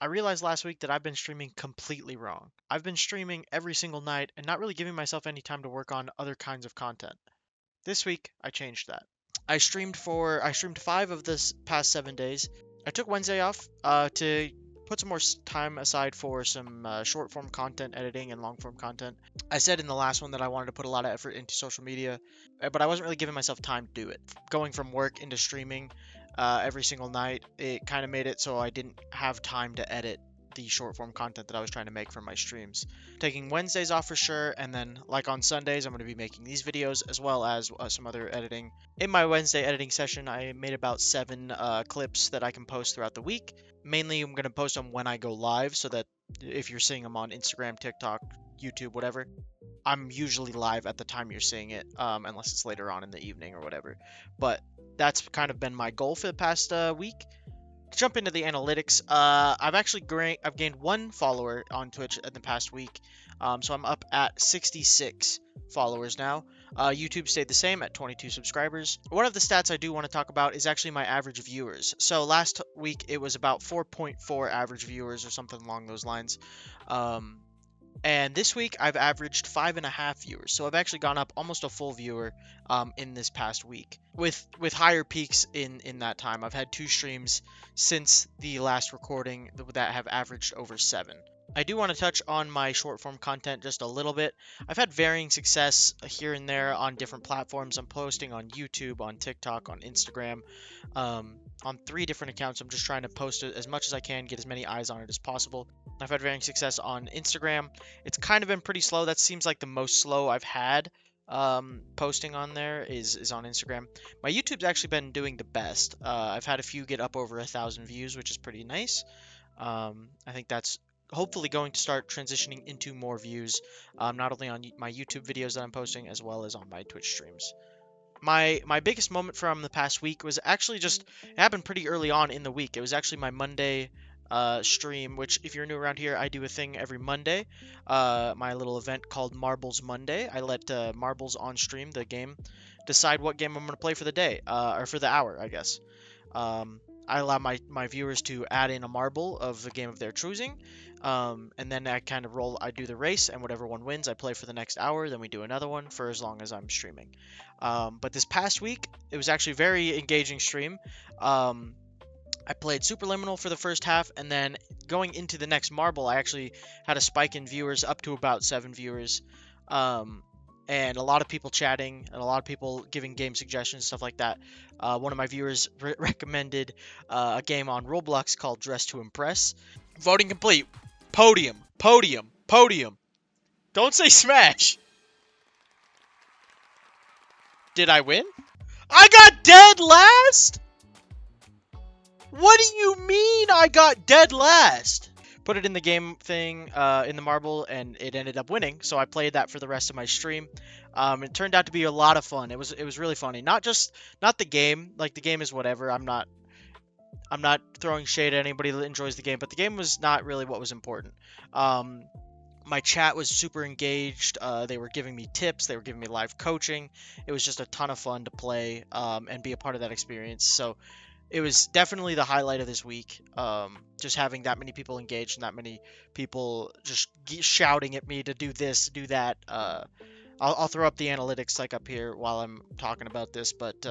I realized last week that I've been streaming completely wrong. I've been streaming every single night and not really giving myself any time to work on other kinds of content. This week, I changed that. I streamed 5 of this past 7 days. I took Wednesday off to put some more time aside for some short form content editing and long form content. I said in the last one that I wanted to put a lot of effort into social media, but I wasn't really giving myself time to do it. Going from work into streaming every single night, it kind of made it so I didn't have time to edit the short form content that I was trying to make for my streams. Taking Wednesdays off for sure, and then like on Sundays, I'm going to be making these videos as well as some other editing. In my Wednesday editing session, I made about 7 clips that I can post throughout the week. Mainly, I'm going to post them when I go live, so that if you're seeing them on Instagram, TikTok, YouTube, whatever, I'm usually live at the time you're seeing it, unless it's later on in the evening or whatever. But that's kind of been my goal for the past week. To jump into the analytics, I've gained 1 follower on Twitch in the past week, so I'm up at 66 followers now. YouTube stayed the same at 22 subscribers. One of the stats I do want to talk about is actually my average viewers. So last week it was about 4.4 average viewers or something along those lines. And this week I've averaged 5.5 viewers, so I've actually gone up almost a full viewer in this past week, with higher peaks in that time. I've had 2 streams since the last recording that have averaged over 7. I do want to touch on my short form content just a little bit. I've had varying success here and there on different platforms. I'm posting on YouTube, on TikTok, on Instagram, on 3 different accounts. I'm just trying to post it as much as I can, get as many eyes on it as possible. I've had varying success on Instagram. It's kind of been pretty slow. That seems like the most slow I've had posting on there is on Instagram. My YouTube's actually been doing the best. I've had a few get up over 1,000 views, which is pretty nice. I think that's hopefully going to start transitioning into more views, not only on my YouTube videos that I'm posting, as well as on my Twitch streams. My biggest moment from the past week was actually just, it happened pretty early on in the week. It was actually my Monday stream, which if you're new around here, I do a thing every Monday, my little event called Marbles Monday. I let Marbles on stream, the game, decide what game I'm going to play for the day, or for the hour, I guess. I allow my viewers to add in a marble of the game of their choosing, and then I kind of I do the race, and whatever one wins, I play for the next hour, then we do another one for as long as I'm streaming. But this past week, it was actually a very engaging stream. I played Superliminal for the first half, and then going into the next marble, I actually had a spike in viewers up to about 7 viewers. And a lot of people chatting, and a lot of people giving game suggestions, stuff like that. One of my viewers recommended a game on Roblox called Dress to Impress. Voting complete. Podium, podium, podium. Don't say smash. Did I win? I got dead last? What do you mean I got dead last? Put it in the game thing, in the marble, and it ended up winning. So I played that for the rest of my stream. It turned out to be a lot of fun. It was really funny. Not the game. Like, the game is whatever. I'm not throwing shade at anybody that enjoys the game, but the game was not really what was important. My chat was super engaged. They were giving me tips. They were giving me live coaching. It was just a ton of fun to play and be a part of that experience. So it was definitely the highlight of this week. Just having that many people engaged and that many people just shouting at me to do this, do that. I'll throw up the analytics like up here while I'm talking about this, but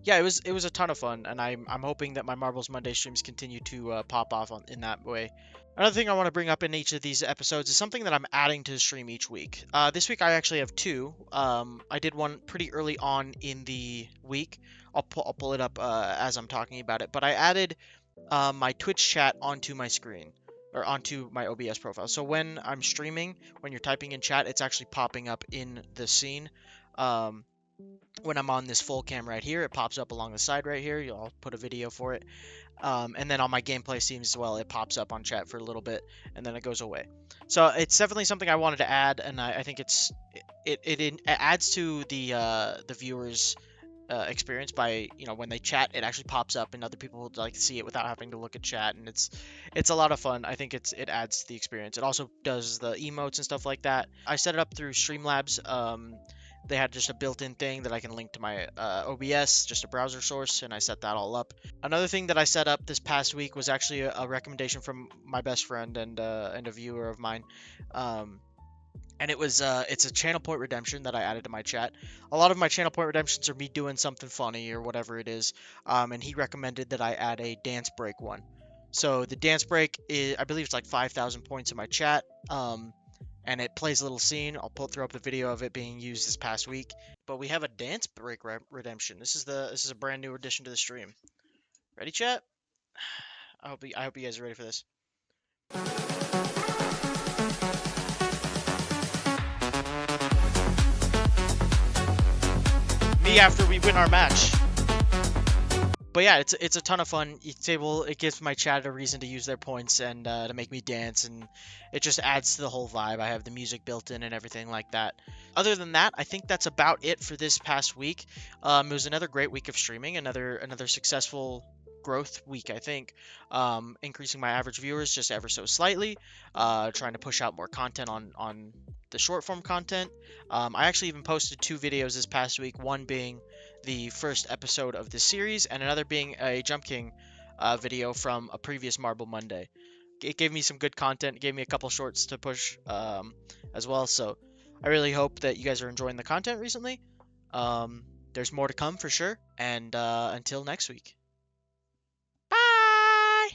yeah, it was a ton of fun, and I'm hoping that my Marbles Monday streams continue to pop off in that way. Another thing I want to bring up in each of these episodes is something that I'm adding to the stream each week. This week I actually have 2. I did one pretty early on in the week. I'll pull it up as I'm talking about it. But I added my Twitch chat onto my screen, or onto my OBS profile. So when I'm streaming, when you're typing in chat, it's actually popping up in the scene. When I'm on this full cam right here, it pops up along the side right here. I'll put a video for it. And then on my gameplay streams as well, it pops up on chat for a little bit, and then it goes away. So it's definitely something I wanted to add, and I think it adds to the viewers' experience by, when they chat, it actually pops up, and other people would like to see it without having to look at chat, and it's a lot of fun. I think it adds to the experience. It also does the emotes and stuff like that. I set it up through Streamlabs. They had just a built-in thing that I can link to my OBS, just a browser source, and I set that all up. Another thing that I set up this past week was actually a recommendation from my best friend and a viewer of mine. And it's a channel point redemption that I added to my chat. A lot of my channel point redemptions are me doing something funny or whatever it is. And he recommended that I add a dance break one. So the dance break is, I believe it's like 5,000 points in my chat. And it plays a little scene. I'll throw up the video of it being used this past week. But we have a dance break redemption. This is a brand new addition to the stream. Ready, chat? I hope you guys are ready for this. Me after we win our match. But yeah, it's a ton of fun. It gives my chat a reason to use their points and to make me dance, and it just adds to the whole vibe. I have the music built in and everything like that. Other than that, I think that's about it for this past week. It was another great week of streaming, another successful growth week, I think. Increasing my average viewers just ever so slightly. Trying to push out more content on the short form content. I actually even posted 2 videos this past week. One being the first episode of this series, and another being a Jump King video from a previous Marble Monday. It gave me some good content. It gave me a couple shorts to push as well. So I really hope that you guys are enjoying the content recently. There's more to come for sure. And until next week.